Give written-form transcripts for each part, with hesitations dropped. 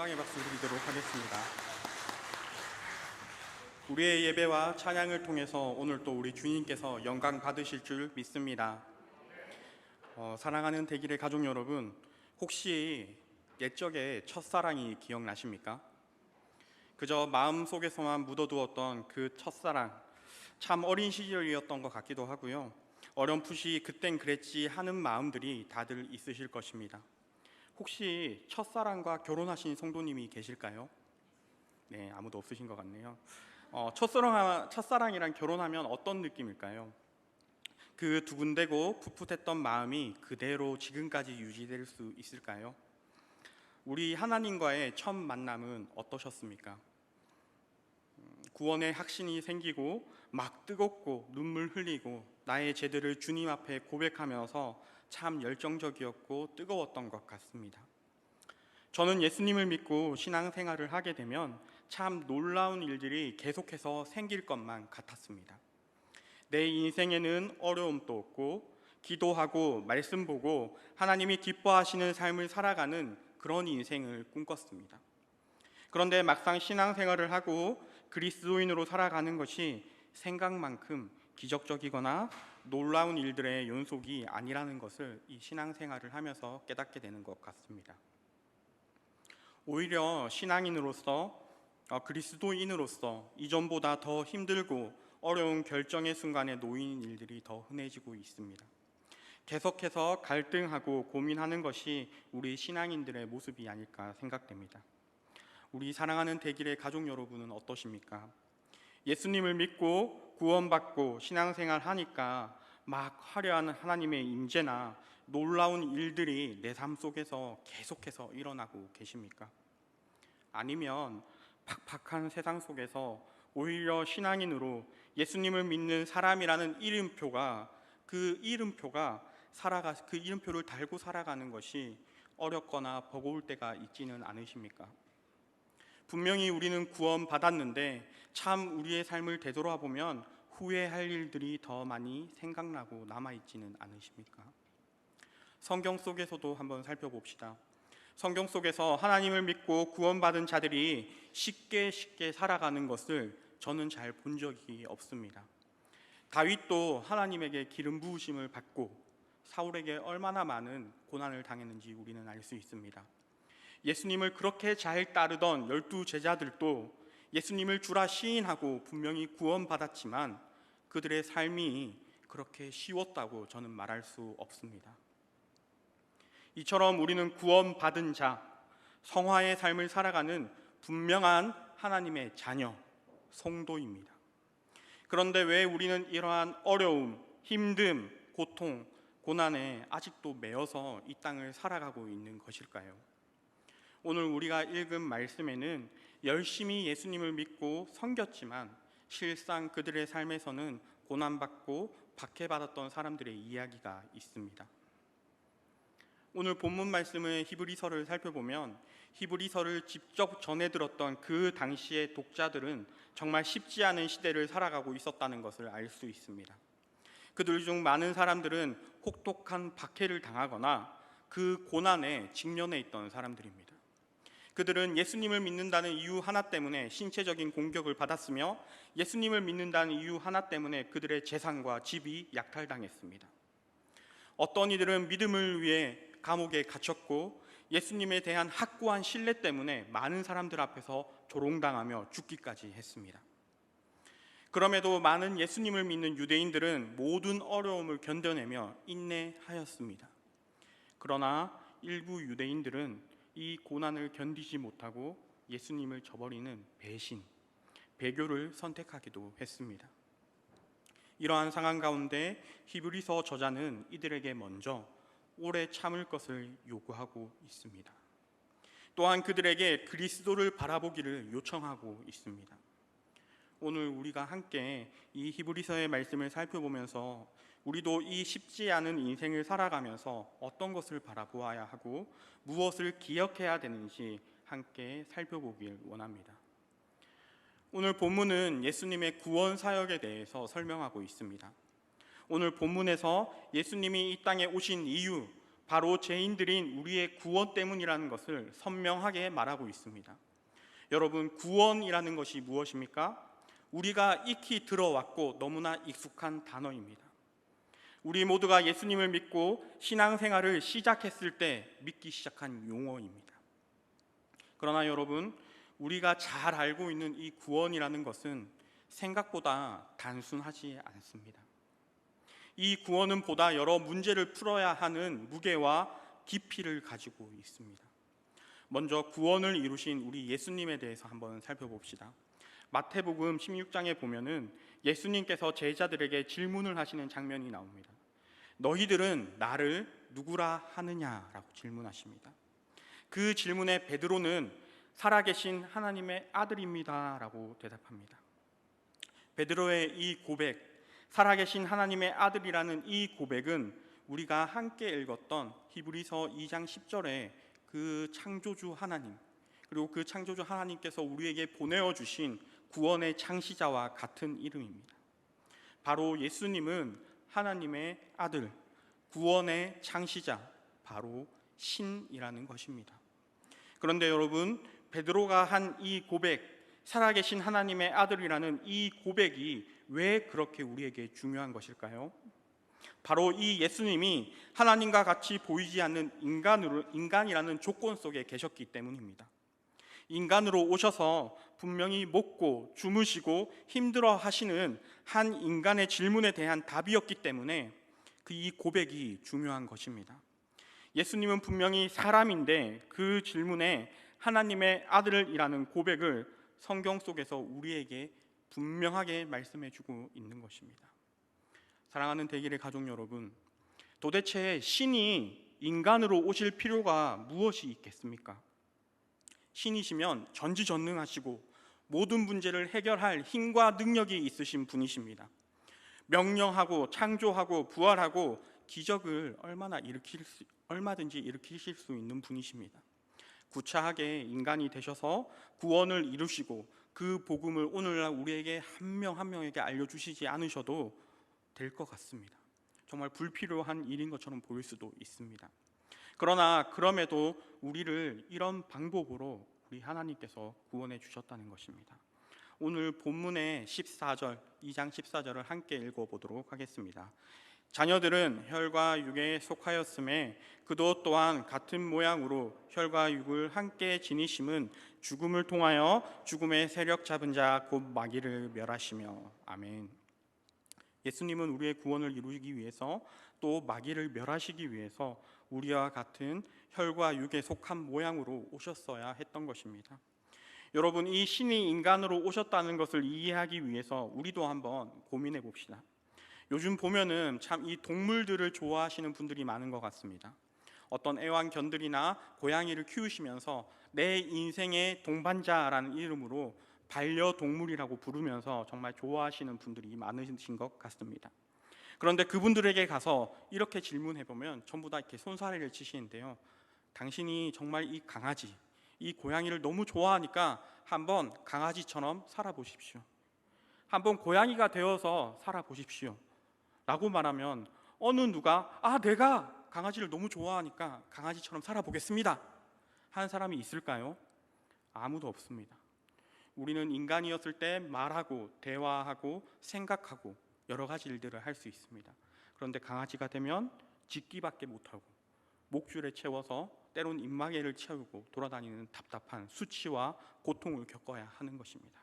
영광의 박수 드리도록 하겠습니다. 우리의 예배와 찬양을 통해서 오늘 또 우리 주님께서 영광 받으실 줄 믿습니다. 사랑하는 대길의 가족 여러분, 혹시 옛적에 첫사랑이 기억나십니까? 그저 마음속에서만 묻어두었던 그 첫사랑, 참 어린 시절이었던 것 같기도 하고요. 어렴풋이 그땐 그랬지 하는 마음들이 다들 있으실 것입니다. 혹시 첫사랑과 결혼하신 성도님이 계실까요? 네, 아무도 없으신 것 같네요. 첫사랑이랑 결혼하면 어떤 느낌일까요? 그 두근대고 풋풋했던 마음이 그대로 지금까지 유지될 수 있을까요? 우리 하나님과의 첫 만남은 어떠셨습니까? 구원의 확신이 생기고 막 뜨겁고 눈물 흘리고 나의 죄들을 주님 앞에 고백하면서 참 열정적이었고 뜨거웠던 것 같습니다. 저는 예수님을 믿고 신앙생활을 하게 되면 참 놀라운 일들이 계속해서 생길 것만 같았습니다. 내 인생에는 어려움도 없고 기도하고 말씀 보고 하나님이 기뻐하시는 삶을 살아가는 그런 인생을 꿈꿨습니다. 그런데 막상 신앙생활을 하고 그리스도인으로 살아가는 것이 생각만큼 기적적이거나 놀라운 일들의 연속이 아니라는 것을 이 신앙생활을 하면서 깨닫게 되는 것 같습니다. 오히려 신앙인으로서 그리스도인으로서 이전보다 더 힘들고 어려운 결정의 순간에 놓인 일들이 더 흔해지고 있습니다. 계속해서 갈등하고 고민하는 것이 우리 신앙인들의 모습이 아닐까 생각됩니다. 우리 사랑하는 대길의 가족 여러분은 어떠십니까? 예수님을 믿고 구원받고 신앙생활 하니까 막 화려한 하나님의 임재나 놀라운 일들이 내 삶 속에서 계속해서 일어나고 계십니까? 아니면 팍팍한 세상 속에서 오히려 신앙인으로 예수님을 믿는 사람이라는 이름표가 그 이름표를 달고 살아가는 것이 어렵거나 버거울 때가 있지는 않으십니까? 분명히 우리는 구원받았는데 참 우리의 삶을 되돌아보면 후회할 일들이 더 많이 생각나고 남아있지는 않으십니까? 성경 속에서도 한번 살펴봅시다. 성경 속에서 하나님을 믿고 구원받은 자들이 쉽게 살아가는 것을 저는 잘 본 적이 없습니다. 다윗도 하나님에게 기름 부으심을 받고 사울에게 얼마나 많은 고난을 당했는지 우리는 알 수 있습니다. 예수님을 그렇게 잘 따르던 12 제자들도 예수님을 주라 시인하고 분명히 구원받았지만 그들의 삶이 그렇게 쉬웠다고 저는 말할 수 없습니다. 이처럼 우리는 구원받은 자, 성화의 삶을 살아가는 분명한 하나님의 자녀, 성도입니다. 그런데 왜 우리는 이러한 어려움, 힘듦, 고통, 고난에 아직도 매여서 이 땅을 살아가고 있는 것일까요? 오늘 우리가 읽은 말씀에는 열심히 예수님을 믿고 섬겼지만 실상 그들의 삶에서는 고난받고 박해받았던 사람들의 이야기가 있습니다. 오늘 본문 말씀의 히브리서를 살펴보면 히브리서를 직접 전해 들었던 그 당시의 독자들은 정말 쉽지 않은 시대를 살아가고 있었다는 것을 알 수 있습니다. 그들 중 많은 사람들은 혹독한 박해를 당하거나 그 고난에 직면해 있던 사람들입니다. 그들은 예수님을 믿는다는 이유 하나 때문에 신체적인 공격을 받았으며 예수님을 믿는다는 이유 하나 때문에 그들의 재산과 집이 약탈당했습니다. 어떤 이들은 믿음을 위해 감옥에 갇혔고 예수님에 대한 확고한 신뢰 때문에 많은 사람들 앞에서 조롱당하며 죽기까지 했습니다. 그럼에도 많은 예수님을 믿는 유대인들은 모든 어려움을 견뎌내며 인내하였습니다. 그러나 일부 유대인들은 이 고난을 견디지 못하고 예수님을 저버리는 배신, 배교를 선택하기도 했습니다. 이러한 상황 가운데 히브리서 저자는 이들에게 먼저 오래 참을 것을 요구하고 있습니다. 또한 그들에게 그리스도를 바라보기를 요청하고 있습니다. 오늘 우리가 함께 이 히브리서의 말씀을 살펴보면서 우리도 이 쉽지 않은 인생을 살아가면서 어떤 것을 바라보아야 하고 무엇을 기억해야 되는지 함께 살펴보길 원합니다. 오늘 본문은 예수님의 구원 사역에 대해서 설명하고 있습니다. 오늘 본문에서 예수님이 이 땅에 오신 이유, 바로 죄인들인 우리의 구원 때문이라는 것을 선명하게 말하고 있습니다. 여러분, 구원이라는 것이 무엇입니까? 우리가 익히 들어왔고 너무나 익숙한 단어입니다. 우리 모두가 예수님을 믿고 신앙생활을 시작했을 때 믿기 시작한 용어입니다. 그러나 여러분, 우리가 잘 알고 있는 이 구원이라는 것은 생각보다 단순하지 않습니다. 이 구원은 보다 여러 문제를 풀어야 하는 무게와 깊이를 가지고 있습니다. 먼저 구원을 이루신 우리 예수님에 대해서 한번 살펴봅시다. 마태복음 16장에 보면은 예수님께서 제자들에게 질문을 하시는 장면이 나옵니다. 너희들은 나를 누구라 하느냐라고 질문하십니다. 그 질문에 베드로는 살아계신 하나님의 아들입니다라고 대답합니다. 베드로의 이 고백, 살아계신 하나님의 아들이라는 이 고백은 우리가 함께 읽었던 히브리서 2장 10절에 그 창조주 하나님, 그리고 그 창조주 하나님께서 우리에게 보내어 주신 구원의 창시자와 같은 이름입니다. 바로 예수님은 하나님의 아들, 구원의 창시자, 바로 신이라는 것입니다. 그런데 여러분, 베드로가 한 이 고백, 살아계신 하나님의 아들이라는 이 고백이 왜 그렇게 우리에게 중요한 것일까요? 바로 이 예수님이 하나님과 같이 보이지 않는 인간이라는 조건 속에 계셨기 때문입니다. 인간으로 오셔서 분명히 먹고 주무시고 힘들어 하시는 한 인간의 질문에 대한 답이었기 때문에 이 고백이 중요한 것입니다. 예수님은 분명히 사람인데 그 질문에 하나님의 아들이라는 고백을 성경 속에서 우리에게 분명하게 말씀해 주고 있는 것입니다. 사랑하는 대길의 가족 여러분, 도대체 신이 인간으로 오실 필요가 무엇이 있겠습니까? 신이시면 전지전능하시고 모든 문제를 해결할 힘과 능력이 있으신 분이십니다. 명령하고 창조하고 부활하고 기적을 얼마든지 일으키실 수 있는 분이십니다. 구차하게 인간이 되셔서 구원을 이루시고 그 복음을 오늘날 우리에게 한 명 한 명에게 알려주시지 않으셔도 될 것 같습니다. 정말 불필요한 일인 것처럼 보일 수도 있습니다. 그러나 그럼에도 우리를 이런 방법으로 우리 하나님께서 구원해 주셨다는 것입니다. 오늘 본문의 14절, 2장 14절을 함께 읽어보도록 하겠습니다. 자녀들은 혈과 육에 속하였음에 그도 또한 같은 모양으로 혈과 육을 함께 지니심은 죽음을 통하여 죽음의 세력 잡은 자 곧 마귀를 멸하시며. 아멘. 예수님은 우리의 구원을 이루기 위해서 또 마귀를 멸하시기 위해서 우리와 같은 혈과 육에 속한 모양으로 오셨어야 했던 것입니다. 여러분, 이 신이 인간으로 오셨다는 것을 이해하기 위해서 우리도 한번 고민해 봅시다. 요즘 보면은 참 이 동물들을 좋아하시는 분들이 많은 것 같습니다. 어떤 애완견들이나 고양이를 키우시면서 내 인생의 동반자라는 이름으로 반려동물이라고 부르면서 정말 좋아하시는 분들이 많으신 것 같습니다. 그런데 그분들에게 가서 이렇게 질문해보면 전부 다 이렇게 손사래를 치시는데요. 당신이 정말 이 강아지, 이 고양이를 너무 좋아하니까 한번 강아지처럼 살아보십시오. 한번 고양이가 되어서 살아보십시오 라고 말하면 어느 누가 내가 강아지를 너무 좋아하니까 강아지처럼 살아보겠습니다 하는 사람이 있을까요? 아무도 없습니다. 우리는 인간이었을 때 말하고 대화하고 생각하고 여러 가지 일들을 할 수 있습니다. 그런데 강아지가 되면 짖기밖에 못하고 목줄에 채워서 때론 입마개를 채우고 돌아다니는 답답한 수치와 고통을 겪어야 하는 것입니다.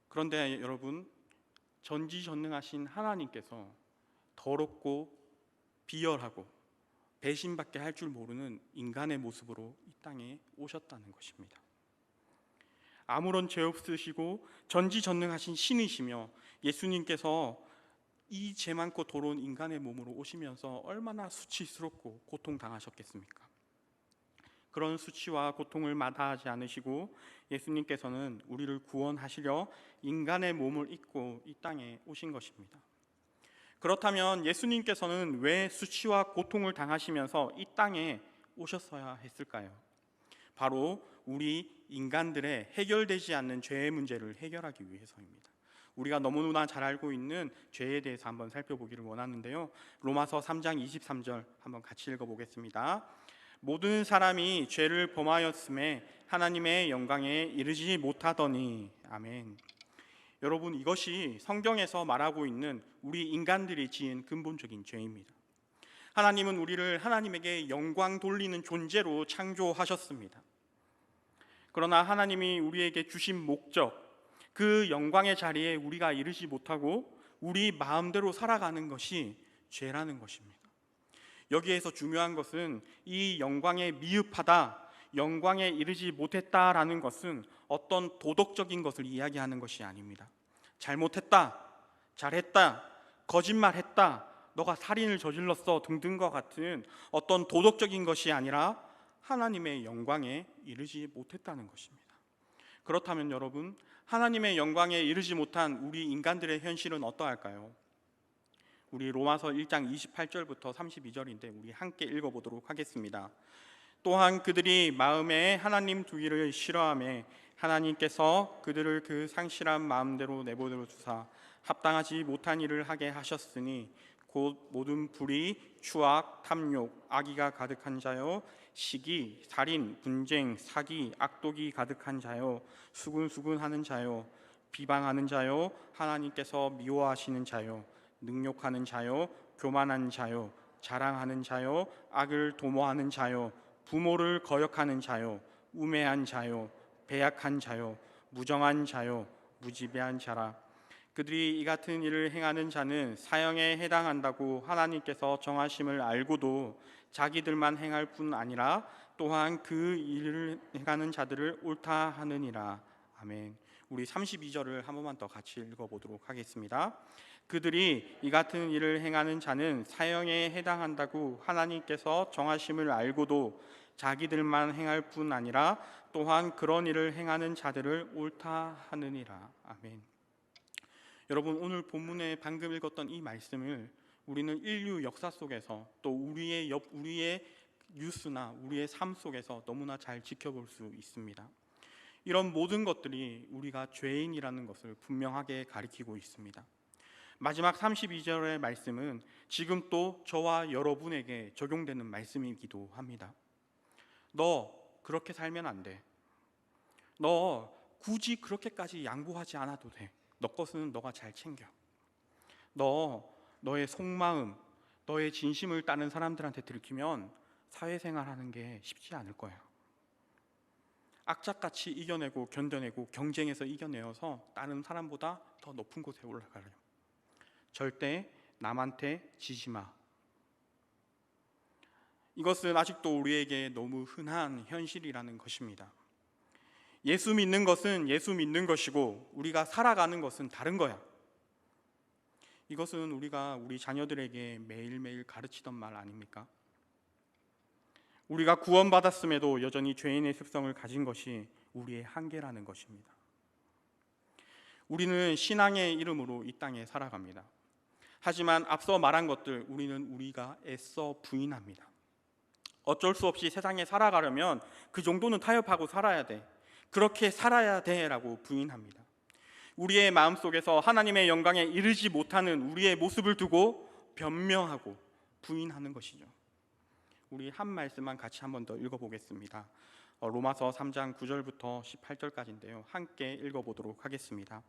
그런데 여러분, 전지전능하신 하나님께서 더럽고 비열하고 배신밖에 할 줄 모르는 인간의 모습으로 이 땅에 오셨다는 것입니다. 아무런 죄 없으시고 전지전능하신 신이시며 예수님께서 이 죄 많고 더러운 인간의 몸으로 오시면서 얼마나 수치스럽고 고통당하셨겠습니까? 그런 수치와 고통을 마다하지 않으시고 예수님께서는 우리를 구원하시려 인간의 몸을 입고 이 땅에 오신 것입니다. 그렇다면 예수님께서는 왜 수치와 고통을 당하시면서 이 땅에 오셨어야 했을까요? 바로 우리 인간들의 해결되지 않는 죄의 문제를 해결하기 위해서입니다. 우리가 너무나 잘 알고 있는 죄에 대해서 한번 살펴보기를 원하는데요. 로마서 3장 23절 한번 같이 읽어보겠습니다. 모든 사람이 죄를 범하였음에 하나님의 영광에 이르지 못하더니. 아멘. 여러분, 이것이 성경에서 말하고 있는 우리 인간들이 지은 근본적인 죄입니다. 하나님은 우리를 하나님에게 영광 돌리는 존재로 창조하셨습니다. 그러나 하나님이 우리에게 주신 목적, 그 영광의 자리에 우리가 이르지 못하고 우리 마음대로 살아가는 것이 죄라는 것입니다. 여기에서 중요한 것은 이 영광에 미흡하다, 영광에 이르지 못했다라는 것은 어떤 도덕적인 것을 이야기하는 것이 아닙니다. 잘못했다, 잘했다, 거짓말했다, 너가 살인을 저질렀어 등등과 같은 어떤 도덕적인 것이 아니라 하나님의 영광에 이르지 못했다는 것입니다. 그렇다면 여러분, 하나님의 영광에 이르지 못한 우리 인간들의 현실은 어떠할까요? 우리 로마서 1장 28절부터 32절인데 우리 함께 읽어보도록 하겠습니다. 또한 그들이 마음에 하나님 두기를 싫어하며 하나님께서 그들을 그 상실한 마음대로 내버려 두사 합당하지 못한 일을 하게 하셨으니 곧 모든 불의, 추악, 탐욕, 악의가 가득한 자요, 시기, 살인, 분쟁, 사기, 악독이 가득한 자요, 수군수군하는 자요, 비방하는 자요, 하나님께서 미워하시는 자요, 능욕하는 자요, 교만한 자요, 자랑하는 자요, 악을 도모하는 자요, 부모를 거역하는 자요, 우매한 자요, 배약한 자요, 무정한 자요, 무지배한 자라. 그들이 이 같은 일을 행하는 자는 사형에 해당한다고 하나님께서 정하심을 알고도 자기들만 행할 뿐 아니라 또한 그 일을 행하는 자들을 옳다 하느니라. 아멘. 우리 32절을 한 번만 더 같이 읽어보도록 하겠습니다. 그들이 이 같은 일을 행하는 자는 사형에 해당한다고 하나님께서 정하심을 알고도 자기들만 행할 뿐 아니라 또한 그런 일을 행하는 자들을 옳다 하느니라. 아멘. 여러분, 오늘 본문에 방금 읽었던 이 말씀을 우리는 인류 역사 속에서 또 우리의 뉴스나 우리의 삶 속에서 너무나 잘 지켜볼 수 있습니다. 이런 모든 것들이 우리가 죄인이라는 것을 분명하게 가리키고 있습니다. 마지막 32절의 말씀은 지금 또 저와 여러분에게 적용되는 말씀이기도 합니다. 너 그렇게 살면 안 돼. 너 굳이 그렇게까지 양보하지 않아도 돼. 너 것은 너가 잘 챙겨. 너의 속마음, 너의 진심을 다른 사람들한테 들키면 사회생활하는 게 쉽지 않을 거야. 악착같이 이겨내고 견뎌내고 경쟁에서 이겨내어서 다른 사람보다 더 높은 곳에 올라가려. 절대 남한테 지지 마. 이것은 아직도 우리에게 너무 흔한 현실이라는 것입니다. 예수 믿는 것은 예수 믿는 것이고 우리가 살아가는 것은 다른 거야. 이것은 우리가 우리 자녀들에게 매일매일 가르치던 말 아닙니까? 우리가 구원받았음에도 여전히 죄인의 습성을 가진 것이 우리의 한계라는 것입니다. 우리는 신앙의 이름으로 이 땅에 살아갑니다. 하지만 앞서 말한 것들 우리가 애써 부인합니다. 어쩔 수 없이 세상에 살아가려면 그 정도는 타협하고 살아야 돼. 그렇게 살아야 돼 라고 부인합니다. 우리의 마음속에서 하나님의 영광에 이르지 못하는 우리의 모습을 두고 변명하고 부인하는 것이죠. 우리 한 말씀만 같이 한 번 더 읽어보겠습니다. 로마서 3장 9절부터 18절까지인데요. 함께 읽어보도록 하겠습니다.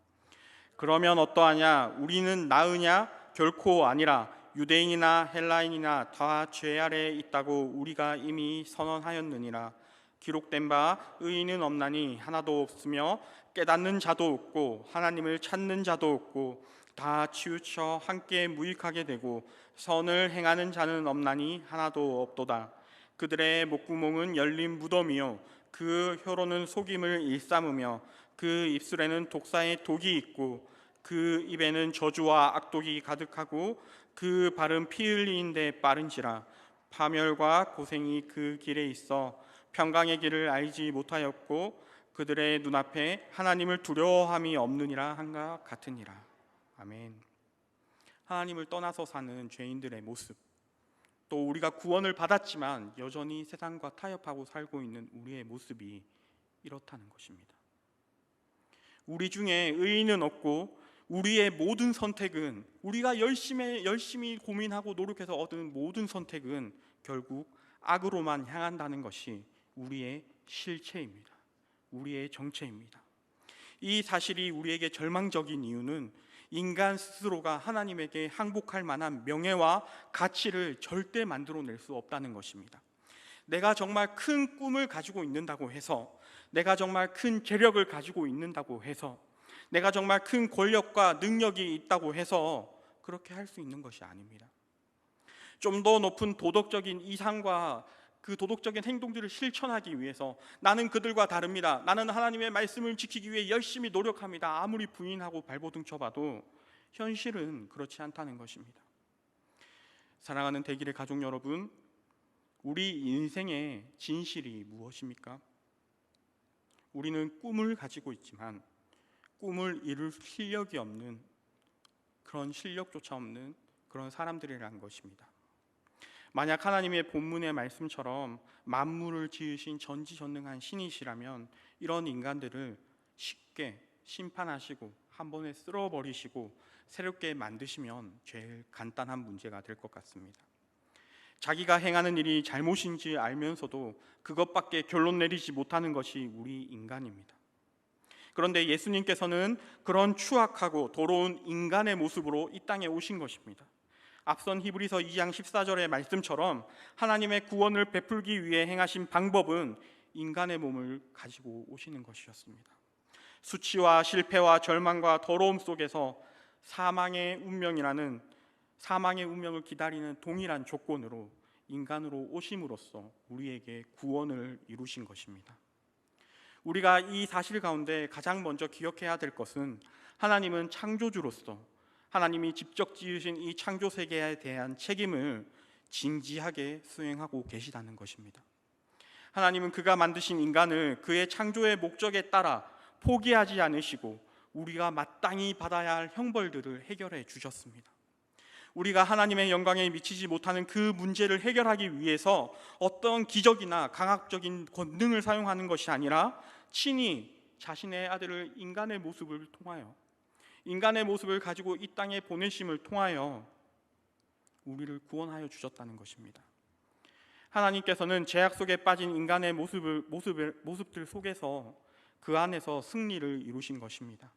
그러면 어떠하냐? 우리는 나으냐? 결코 아니라. 유대인이나 헬라인이나 다 죄 아래에 있다고 우리가 이미 선언하였느니라. 기록된 바 의인은 없나니 하나도 없으며 깨닫는 자도 없고 하나님을 찾는 자도 없고 다 치우쳐 함께 무익하게 되고 선을 행하는 자는 없나니 하나도 없도다. 그들의 목구멍은 열린 무덤이요 그 혀로는 속임을 일삼으며 그 입술에는 독사의 독이 있고 그 입에는 저주와 악독이 가득하고 그 발은 피 흘리는 데 빠른지라. 파멸과 고생이 그 길에 있어 평강의 길을 알지 못하였고 그들의 눈앞에 하나님을 두려워함이 없느니라 한가 같으니라. 아멘. 하나님을 떠나서 사는 죄인들의 모습, 또 우리가 구원을 받았지만 여전히 세상과 타협하고 살고 있는 우리의 모습이 이렇다는 것입니다. 우리 중에 의인은 없고 우리의 모든 선택은, 우리가 열심히 고민하고 노력해서 얻은 모든 선택은 결국 악으로만 향한다는 것이 우리의 실체입니다. 우리의 정체입니다. 이 사실이 우리에게 절망적인 이유는 인간 스스로가 하나님에게 항복할 만한 명예와 가치를 절대 만들어낼 수 없다는 것입니다. 내가 정말 큰 꿈을 가지고 있는다고 해서, 내가 정말 큰 재력을 가지고 있는다고 해서, 내가 정말 큰 권력과 능력이 있다고 해서 그렇게 할 수 있는 것이 아닙니다. 좀 더 높은 도덕적인 이상과 그 도덕적인 행동들을 실천하기 위해서 나는 그들과 다릅니다, 나는 하나님의 말씀을 지키기 위해 열심히 노력합니다, 아무리 부인하고 발버둥 쳐봐도 현실은 그렇지 않다는 것입니다. 사랑하는 대길의 가족 여러분, 우리 인생의 진실이 무엇입니까? 우리는 꿈을 가지고 있지만 꿈을 이룰 실력이 없는, 그런 실력조차 없는 그런 사람들이라는 것입니다. 만약 하나님의 본문의 말씀처럼 만물을 지으신 전지전능한 신이시라면 이런 인간들을 쉽게 심판하시고 한 번에 쓸어버리시고 새롭게 만드시면 제일 간단한 문제가 될 것 같습니다. 자기가 행하는 일이 잘못인지 알면서도 그것밖에 결론 내리지 못하는 것이 우리 인간입니다. 그런데 예수님께서는 그런 추악하고 더러운 인간의 모습으로 이 땅에 오신 것입니다. 앞선 히브리서 2장 14절의 말씀처럼 하나님의 구원을 베풀기 위해 행하신 방법은 인간의 몸을 가지고 오시는 것이었습니다. 수치와 실패와 절망과 더러움 속에서 사망의 운명을 기다리는 동일한 조건으로 인간으로 오심으로써 우리에게 구원을 이루신 것입니다. 우리가 이 사실 가운데 가장 먼저 기억해야 될 것은 하나님은 창조주로서 하나님이 직접 지으신 이 창조 세계에 대한 책임을 진지하게 수행하고 계시다는 것입니다. 하나님은 그가 만드신 인간을 그의 창조의 목적에 따라 포기하지 않으시고 우리가 마땅히 받아야 할 형벌들을 해결해 주셨습니다. 우리가 하나님의 영광에 미치지 못하는 그 문제를 해결하기 위해서 어떤 기적이나 강압적인 권능을 사용하는 것이 아니라 친히 자신의 아들을 인간의 모습을 가지고 이 땅에 보내심을 통하여 우리를 구원하여 주셨다는 것입니다. 하나님께서는 죄악 속에 빠진 인간의 모습들 속에서 그 안에서 승리를 이루신 것입니다.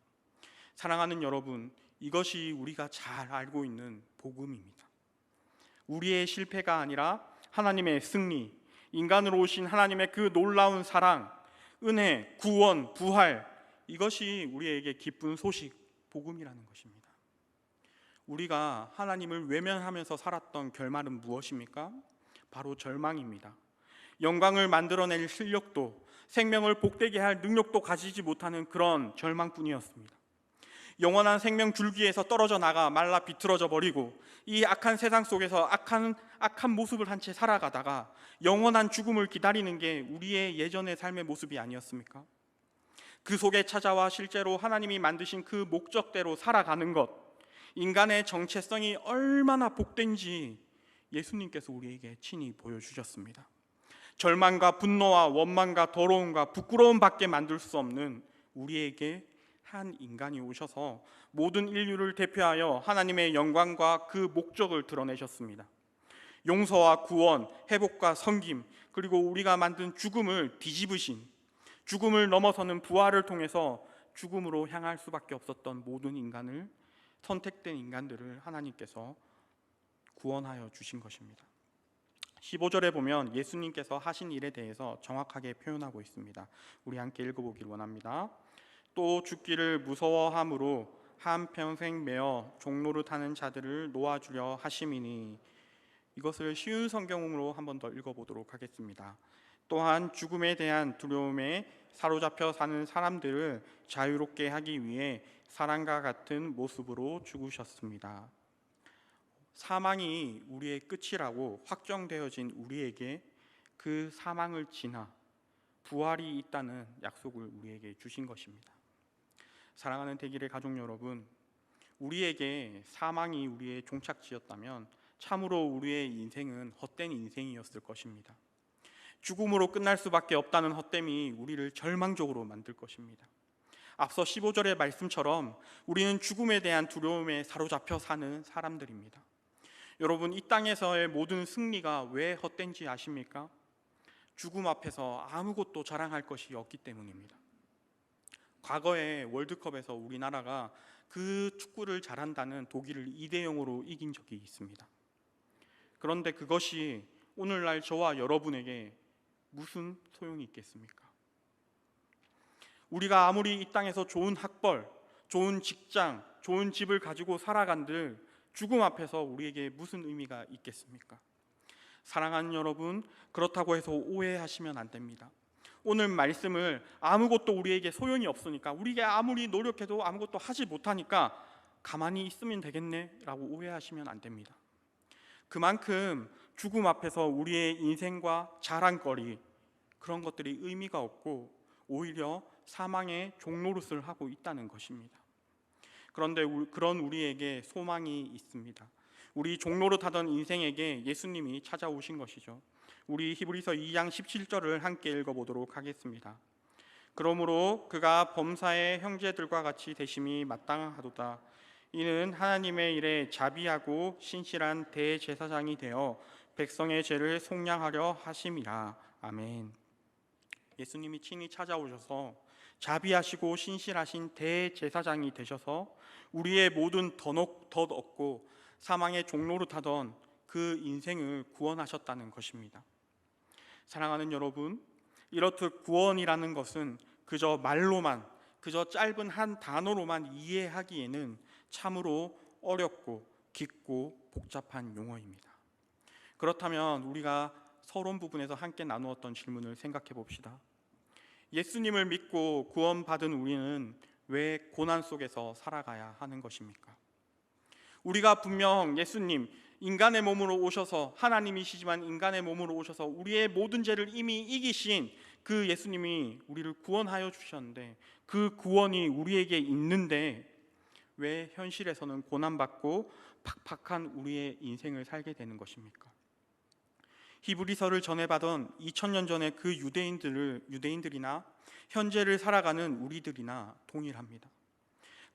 사랑하는 여러분, 이것이 우리가 잘 알고 있는 복음입니다. 우리의 실패가 아니라 하나님의 승리, 인간으로 오신 하나님의 그 놀라운 사랑, 은혜, 구원, 부활, 이것이 우리에게 기쁜 소식, 복음이라는 것입니다. 우리가 하나님을 외면하면서 살았던 결말은 무엇입니까? 바로 절망입니다. 영광을 만들어낼 실력도, 생명을 복되게 할 능력도 가지지 못하는 그런 절망뿐이었습니다. 영원한 생명 줄기에서 떨어져 나가 말라 비틀어져 버리고 이 악한 세상 속에서 악한 모습을 한 채 살아가다가 영원한 죽음을 기다리는 게 우리의 예전의 삶의 모습이 아니었습니까? 그 속에 찾아와 실제로 하나님이 만드신 그 목적대로 살아가는 것, 인간의 정체성이 얼마나 복된지 예수님께서 우리에게 친히 보여주셨습니다. 절망과 분노와 원망과 더러움과 부끄러움밖에 만들 수 없는 우리에게 한 인간이 오셔서 모든 인류를 대표하여 하나님의 영광과 그 목적을 드러내셨습니다. 용서와 구원, 회복과 섬김, 그리고 우리가 만든 죽음을 뒤집으신, 죽음을 넘어서는 부활을 통해서 죽음으로 향할 수밖에 없었던 모든 인간을, 선택된 인간들을 하나님께서 구원하여 주신 것입니다. 15절에 보면 예수님께서 하신 일에 대해서 정확하게 표현하고 있습니다. 우리 함께 읽어보길 원합니다. 또 죽기를 무서워함으로 한평생 매어 종로를 타는 자들을 놓아주려 하심이니. 이것을 쉬운 성경으로 한 번 더 읽어보도록 하겠습니다. 또한 죽음에 대한 두려움에 사로잡혀 사는 사람들을 자유롭게 하기 위해 사람과 같은 모습으로 죽으셨습니다. 사망이 우리의 끝이라고 확정되어진 우리에게 그 사망을 지나 부활이 있다는 약속을 우리에게 주신 것입니다. 사랑하는 대길의 가족 여러분, 우리에게 사망이 우리의 종착지였다면 참으로 우리의 인생은 헛된 인생이었을 것입니다. 죽음으로 끝날 수밖에 없다는 헛됨이 우리를 절망적으로 만들 것입니다. 앞서 15절의 말씀처럼 우리는 죽음에 대한 두려움에 사로잡혀 사는 사람들입니다. 여러분, 이 땅에서의 모든 승리가 왜 헛된지 아십니까? 죽음 앞에서 아무것도 자랑할 것이 없기 때문입니다. 과거에 월드컵에서 우리나라가 그 축구를 잘한다는 독일을 2대0으로 이긴 적이 있습니다. 그런데 그것이 오늘날 저와 여러분에게 무슨 소용이 있겠습니까? 우리가 아무리 이 땅에서 좋은 학벌, 좋은 직장, 좋은 집을 가지고 살아간들 죽음 앞에서 우리에게 무슨 의미가 있겠습니까? 사랑하는 여러분, 그렇다고 해서 오해하시면 안 됩니다. 오늘 말씀을 아무것도 우리에게 소용이 없으니까, 우리가 아무리 노력해도 아무것도 하지 못하니까 가만히 있으면 되겠네 라고 오해하시면 안 됩니다. 그만큼 죽음 앞에서 우리의 인생과 자랑거리, 그런 것들이 의미가 없고 오히려 사망의 종노릇을 하고 있다는 것입니다. 그런데 그런 우리에게 소망이 있습니다. 우리 종노릇하던 인생에게 예수님이 찾아오신 것이죠. 우리 히브리서 2장 17절을 함께 읽어보도록 하겠습니다. 그러므로 그가 범사의 형제들과 같이 되심이 마땅하도다. 이는 하나님의 일에 자비하고 신실한 대제사장이 되어 백성의 죄를 속량하려 하심이라. 아멘. 예수님이 친히 찾아오셔서 자비하시고 신실하신 대제사장이 되셔서 우리의 모든 덧 얻고 사망의 종노릇하던 그 인생을 구원하셨다는 것입니다. 사랑하는 여러분, 이렇듯 구원이라는 것은 그저 말로만, 그저 짧은 한 단어로만 이해하기에는 참으로 어렵고 깊고 복잡한 용어입니다. 그렇다면 우리가 서론 부분에서 함께 나누었던 질문을 생각해 봅시다. 예수님을 믿고 구원받은 우리는 왜 고난 속에서 살아가야 하는 것입니까? 우리가 분명 예수님, 인간의 몸으로 오셔서, 하나님이시지만 인간의 몸으로 오셔서 우리의 모든 죄를 이미 이기신 그 예수님이 우리를 구원하여 주셨는데, 그 구원이 우리에게 있는데 왜 현실에서는 고난받고 팍팍한 우리의 인생을 살게 되는 것입니까? 히브리서를 전해받은 2000년 전의 그 유대인들이나 현재를 살아가는 우리들이나 동일합니다.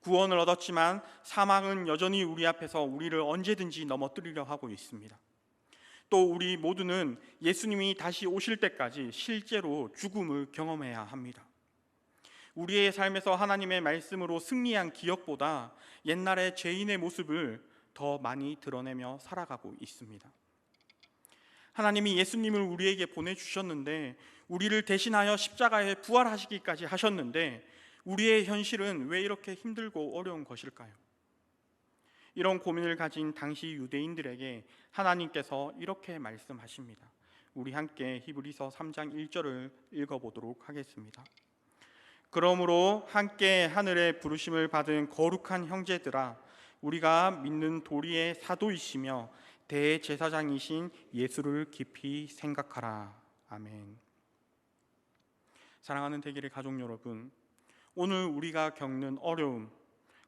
구원을 얻었지만 사망은 여전히 우리 앞에서 우리를 언제든지 넘어뜨리려 하고 있습니다. 또 우리 모두는 예수님이 다시 오실 때까지 실제로 죽음을 경험해야 합니다. 우리의 삶에서 하나님의 말씀으로 승리한 기억보다 옛날의 죄인의 모습을 더 많이 드러내며 살아가고 있습니다. 하나님이 예수님을 우리에게 보내주셨는데, 우리를 대신하여 십자가에 부활하시기까지 하셨는데, 우리의 현실은 왜 이렇게 힘들고 어려운 것일까요? 이런 고민을 가진 당시 유대인들에게 하나님께서 이렇게 말씀하십니다. 우리 함께 히브리서 3장 1절을 읽어보도록 하겠습니다. 그러므로 함께 하늘의 부르심을 받은 거룩한 형제들아, 우리가 믿는 도리의 사도이시며 대제사장이신 예수를 깊이 생각하라. 아멘. 사랑하는 대길의 가족 여러분, 오늘 우리가 겪는 어려움,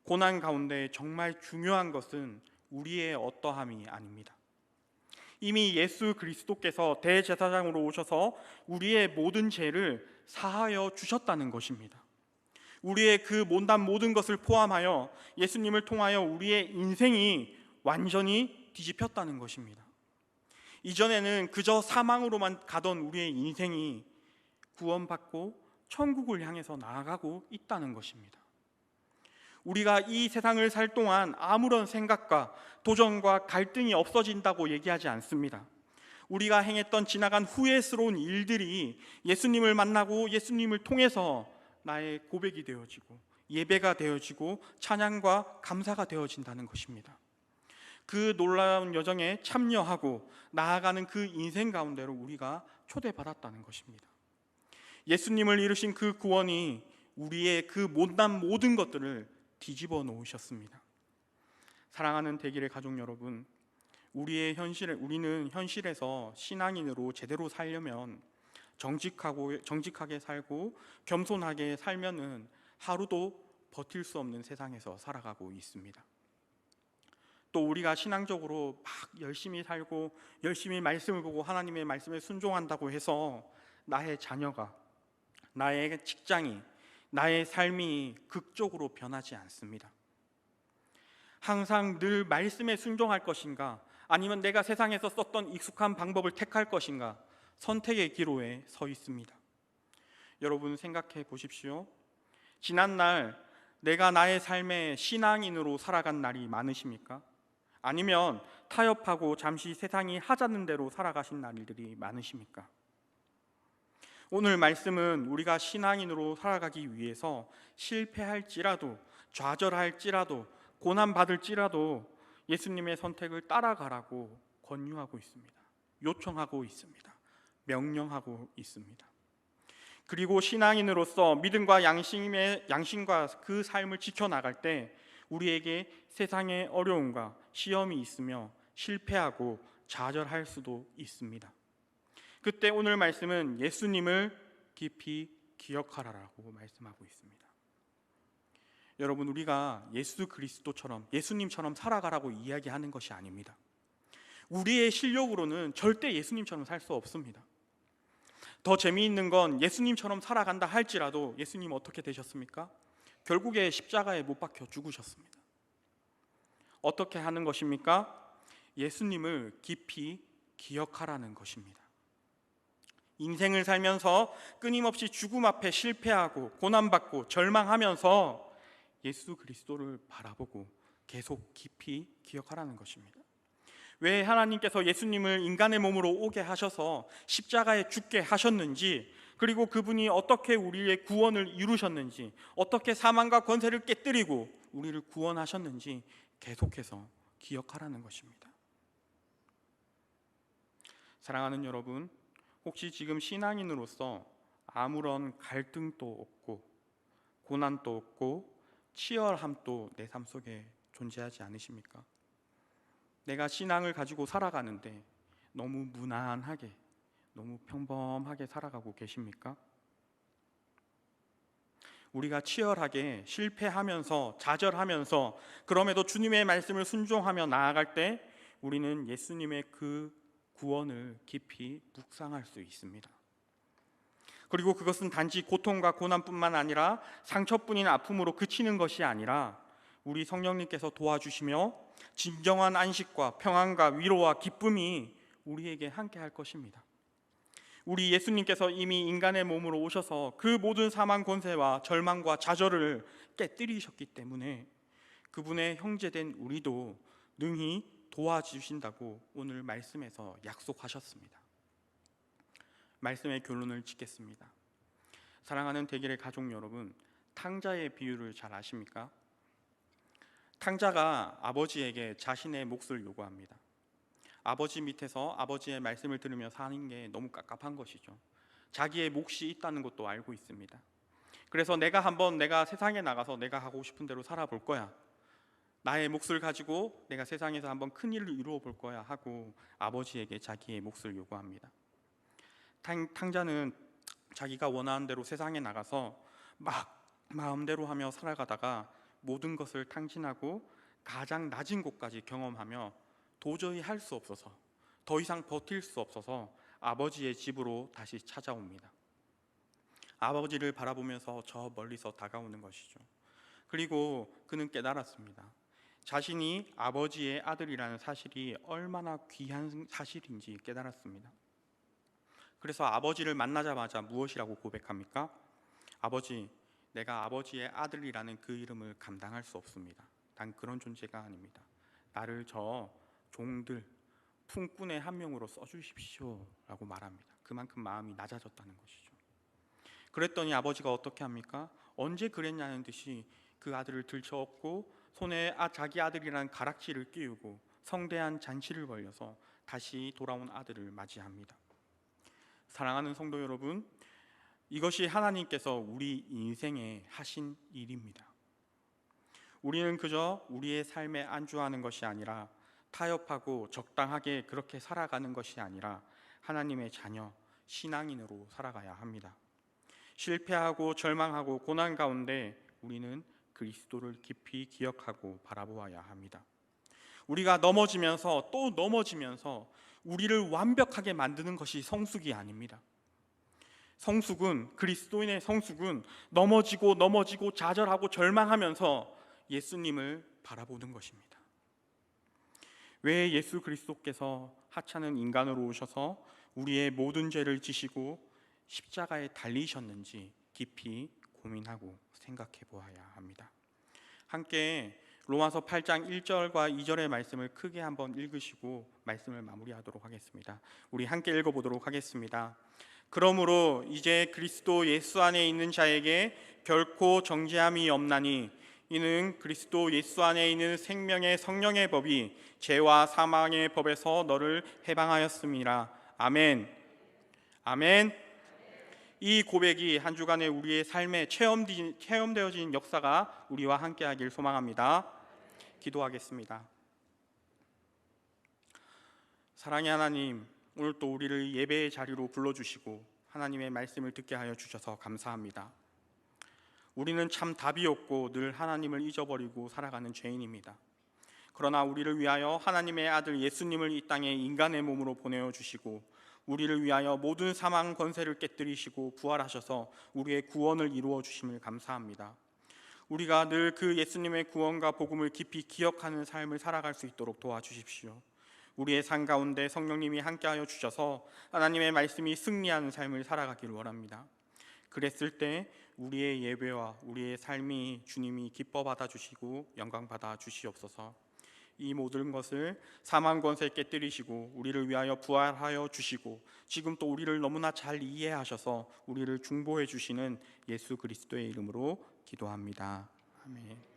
고난 가운데 정말 중요한 것은 우리의 어떠함이 아닙니다. 이미 예수 그리스도께서 대제사장으로 오셔서 우리의 모든 죄를 사하여 주셨다는 것입니다. 우리의 그 못난 모든 것을 포함하여 예수님을 통하여 우리의 인생이 완전히 뒤집혔다는 것입니다. 이전에는 그저 사망으로만 가던 우리의 인생이 구원받고 천국을 향해서 나아가고 있다는 것입니다. 우리가 이 세상을 살 동안 아무런 생각과 도전과 갈등이 없어진다고 얘기하지 않습니다. 우리가 행했던 지나간 후회스러운 일들이 예수님을 만나고 예수님을 통해서 나의 고백이 되어지고 예배가 되어지고 찬양과 감사가 되어진다는 것입니다. 그 놀라운 여정에 참여하고 나아가는 그 인생 가운데로 우리가 초대받았다는 것입니다. 예수님을 이루신 그 구원이 우리의 그 못난 모든 것들을 뒤집어 놓으셨습니다. 사랑하는 대길의 가족 여러분, 우리는 현실에서 신앙인으로 제대로 살려면 정직하게 살고 겸손하게 살면은 하루도 버틸 수 없는 세상에서 살아가고 있습니다. 또 우리가 신앙적으로 막 열심히 살고 열심히 말씀을 보고 하나님의 말씀에 순종한다고 해서 나의 자녀가, 나의 직장이, 나의 삶이 극적으로 변하지 않습니다. 항상 늘 말씀에 순종할 것인가, 아니면 내가 세상에서 썼던 익숙한 방법을 택할 것인가, 선택의 기로에 서 있습니다. 여러분 생각해 보십시오. 지난날 내가 나의 삶에 신앙인으로 살아간 날이 많으십니까? 아니면 타협하고 잠시 세상이 하자는 대로 살아가신 날들이 많으십니까? 오늘 말씀은 우리가 신앙인으로 살아가기 위해서 실패할지라도, 좌절할지라도, 고난받을지라도 예수님의 선택을 따라가라고 권유하고 있습니다. 요청하고 있습니다. 명령하고 있습니다. 그리고 신앙인으로서 믿음과 양심과 그 삶을 지켜나갈 때 우리에게 세상의 어려움과 시험이 있으며 실패하고 좌절할 수도 있습니다. 그때 오늘 말씀은 예수님을 깊이 기억하라라고 말씀하고 있습니다. 여러분, 우리가 예수 그리스도처럼, 예수님처럼 살아가라고 이야기하는 것이 아닙니다. 우리의 실력으로는 절대 예수님처럼 살 수 없습니다. 더 재미있는 건 예수님처럼 살아간다 할지라도 예수님 어떻게 되셨습니까? 결국에 십자가에 못 박혀 죽으셨습니다. 어떻게 하는 것입니까? 예수님을 깊이 기억하라는 것입니다. 인생을 살면서 끊임없이 죽음 앞에 실패하고 고난받고 절망하면서 예수 그리스도를 바라보고 계속 깊이 기억하라는 것입니다. 왜 하나님께서 예수님을 인간의 몸으로 오게 하셔서 십자가에 죽게 하셨는지, 그리고 그분이 어떻게 우리의 구원을 이루셨는지, 어떻게 사망과 권세를 깨뜨리고 우리를 구원하셨는지 계속해서 기억하라는 것입니다. 사랑하는 여러분, 혹시 지금 신앙인으로서 아무런 갈등도 없고 고난도 없고 치열함도 내 삶 속에 존재하지 않으십니까? 내가 신앙을 가지고 살아가는데 너무 무난하게, 너무 평범하게 살아가고 계십니까? 우리가 치열하게 실패하면서 좌절하면서 그럼에도 주님의 말씀을 순종하며 나아갈 때 우리는 예수님의 그 구원을 깊이 묵상할 수 있습니다. 그리고 그것은 단지 고통과 고난뿐만 아니라 상처뿐인 아픔으로 그치는 것이 아니라 우리 성령님께서 도와주시며 진정한 안식과 평안과 위로와 기쁨이 우리에게 함께 할 것입니다. 우리 예수님께서 이미 인간의 몸으로 오셔서 그 모든 사망 권세와 절망과 좌절을 깨뜨리셨기 때문에 그분의 형제된 우리도 능히 도와주신다고 오늘 말씀에서 약속하셨습니다. 말씀의 결론을 짓겠습니다. 사랑하는 대길의 가족 여러분, 탕자의 비유를 잘 아십니까? 탕자가 아버지에게 자신의 몫을 요구합니다. 아버지 밑에서 아버지의 말씀을 들으며 사는 게 너무 깝깝한 것이죠. 자기의 몫이 있다는 것도 알고 있습니다. 그래서 내가 세상에 나가서 내가 하고 싶은 대로 살아볼 거야, 나의 몫을 가지고 내가 세상에서 한번 큰 일을 이루어 볼 거야 하고 아버지에게 자기의 몫을 요구합니다. 탕자는 자기가 원하는 대로 세상에 나가서 막 마음대로 하며 살아가다가 모든 것을 탕진하고 가장 낮은 곳까지 경험하며 도저히 할 수 없어서, 더 이상 버틸 수 없어서 아버지의 집으로 다시 찾아옵니다. 아버지를 바라보면서 저 멀리서 다가오는 것이죠. 그리고 그는 깨달았습니다. 자신이 아버지의 아들이라는 사실이 얼마나 귀한 사실인지 깨달았습니다. 그래서 아버지를 만나자마자 무엇이라고 고백합니까? 아버지, 내가 아버지의 아들이라는 그 이름을 감당할 수 없습니다. 난 그런 존재가 아닙니다. 나를 저 종들, 품꾼의 한 명으로 써주십시오 라고 말합니다. 그만큼 마음이 낮아졌다는 것이죠. 그랬더니 아버지가 어떻게 합니까? 언제 그랬냐는 듯이 그 아들을 들쳐업고 손에 자기 아들이라는 가락지를 끼우고 성대한 잔치를 벌여서 다시 돌아온 아들을 맞이합니다. 사랑하는 성도 여러분, 이것이 하나님께서 우리 인생에 하신 일입니다. 우리는 그저 우리의 삶에 안주하는 것이 아니라, 타협하고 적당하게 그렇게 살아가는 것이 아니라 하나님의 자녀, 신앙인으로 살아가야 합니다. 실패하고 절망하고 고난 가운데 우리는 그리스도를 깊이 기억하고 바라보아야 합니다. 우리가 넘어지면서 또 넘어지면서 우리를 완벽하게 만드는 것이 성숙이 아닙니다. 성숙은, 그리스도인의 성숙은 넘어지고 좌절하고 절망하면서 예수님을 바라보는 것입니다. 왜 예수 그리스도께서 하찮은 인간으로 오셔서 우리의 모든 죄를 지시고 십자가에 달리셨는지 깊이 고민하고 생각해 보아야 합니다. 함께 로마서 8장 1절과 2절의 말씀을 크게 한번 읽으시고 말씀을 마무리하도록 하겠습니다. 우리 함께 읽어보도록 하겠습니다. 그러므로 이제 그리스도 예수 안에 있는 자에게 결코 정죄함이 없나니 이는 그리스도 예수 안에 있는 생명의 성령의 법이 죄와 사망의 법에서 너를 해방하였음이라. 아멘. 아멘. 이 고백이 한 주간의 우리의 삶에 체험되어진 역사가 우리와 함께하길 소망합니다. 기도하겠습니다. 사랑의 하나님, 오늘 또 우리를 예배의 자리로 불러주시고 하나님의 말씀을 듣게 하여 주셔서 감사합니다. 우리는 참 답이 없고 늘 하나님을 잊어버리고 살아가는 죄인입니다. 그러나 우리를 위하여 하나님의 아들 예수님을 이 땅에 인간의 몸으로 보내어 주시고 우리를 위하여 모든 사망 권세를 깨뜨리시고 부활하셔서 우리의 구원을 이루어 주심을 감사합니다. 우리가 늘 그 예수님의 구원과 복음을 깊이 기억하는 삶을 살아갈 수 있도록 도와주십시오. 우리의 삶 가운데 성령님이 함께하여 주셔서 하나님의 말씀이 승리하는 삶을 살아가기를 원합니다. 그랬을 때 우리의 예배와 우리의 삶이 주님이 기뻐 받아주시고 영광 받아 주시옵소서. 이 모든 것을 사망 권세 깨뜨리시고 우리를 위하여 부활하여 주시고 지금 또 우리를 너무나 잘 이해하셔서 우리를 중보해 주시는 예수 그리스도의 이름으로 기도합니다. 아멘.